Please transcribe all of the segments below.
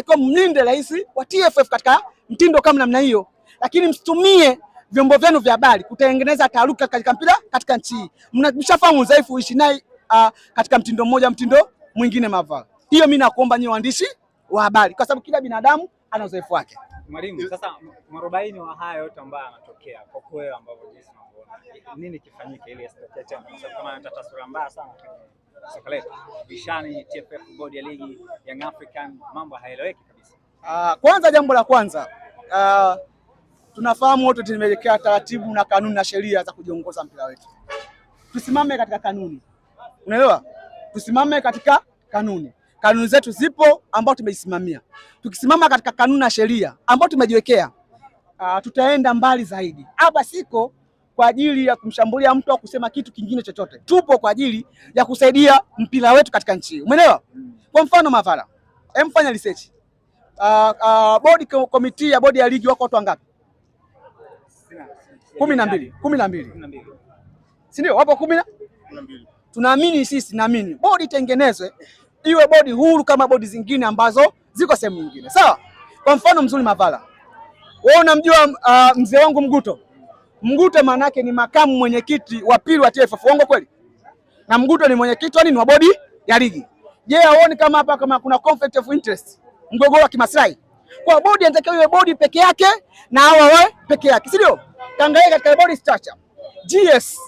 mnatakiwa mlinde rais wa TFF katika mtindo kama namna hiyo, lakini msitumie vyombo vyenu vya habari kutengeneza taharuki katika mpira katika nchi hii. Mshafahamu udhaifu uishi naye katika mtindo mmoja mtindo mwingine Mavala. Hiyo mimi nakuomba nyinyi waandishi wa habari, kwa sababu kila binadamu ana udhaifu wake. Mwalimu, sasa mwarobaini wa haya yote ambayo yanatokea kwa kweli, ambavyo jinsi unavyoona, nini kifanyike ili asitokee tena? Kwa sababu kama anataka sura mbaya sana kwenye soka letu, bishani TFF, bodi ya ligi, Young African, mambo hayaeleweki kabisa. Kwanza, jambo la kwanza, tunafahamu wote tumeelekea taratibu na kanuni na sheria za kujiongoza mpira wetu. Tusimame katika kanuni, unaelewa? Tusimame katika kanuni. Kanuni zetu zipo ambao tumeisimamia. Tukisimama katika kanuni na sheria ambao tumejiwekea, tutaenda mbali zaidi. Hapa siko kwa ajili ya kumshambulia mtu au kusema kitu kingine chochote. Tupo kwa ajili ya kusaidia mpira wetu katika nchi. Umeelewa? Kwa mfano Mavala, fanya research. Bodi committee ya bodi ya ligi wako watu wangapi? 12. Si ndio? Wapo 12. Tunaamini sisi, naamini bodi itengenezwe iwe bodi huru kama bodi zingine ambazo ziko sehemu nyingine. Sawa? Kwa mfano mzuri Mavala, wewe unamjua mzee wangu Mguto maana yake ni makamu mwenyekiti wa pili wa TFF, uongo kweli? Na Mguto ni mwenyekiti wa bodi ya ligi. Je, haoni kama hapa kama kuna conflict of interest, mgogoro wa kimaslahi? Kwa bodi inatakiwa iwe bodi peke yake na hawa wawe peke yake, si ndio? Kaangalia katika bodi structure. GS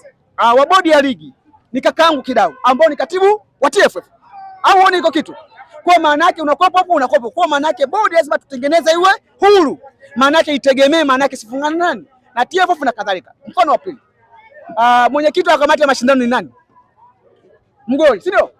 wa bodi ya ligi ni kakaangu Kidau ambao ni katibu wa TFF. Au uone iko kitu? Kwa maana yake unakopa hapo unakopa. Kwa maana yake bodi lazima tutengeneze iwe huru. Maana yake itegemee, maana yake sifungane nani na TFF na kadhalika. Mfano wa pili, mwenyekiti wa kamati ya mashindano ni nani? Mgoli, si ndio?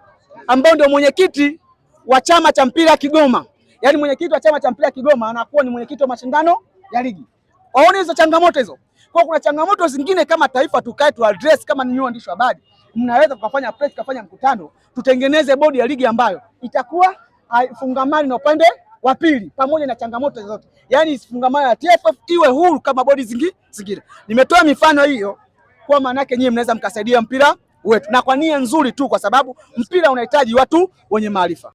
Ambao ndio mwenyekiti wa chama cha mpira Kigoma. Yaani mwenyekiti wa chama cha mpira Kigoma anakuwa ni mwenyekiti wa mashindano ya ligi. Waone hizo changamoto hizo. Kwa kuna changamoto zingine kama taifa tukae tu address, kama ni waandishi wa habari mnaweza kufanya press, kufanya mkutano, tutengeneze bodi ya ligi ambayo itakuwa haifungamani na upande wa pili pamoja na changamoto zote. Yaani isifungamane na TFF, iwe huru kama bodi zingine. Nimetoa mifano hiyo kwa maana yake nyinyi mnaweza mkasaidia mpira wetu, na kwa nia nzuri tu, kwa sababu mpira unahitaji watu wenye maarifa.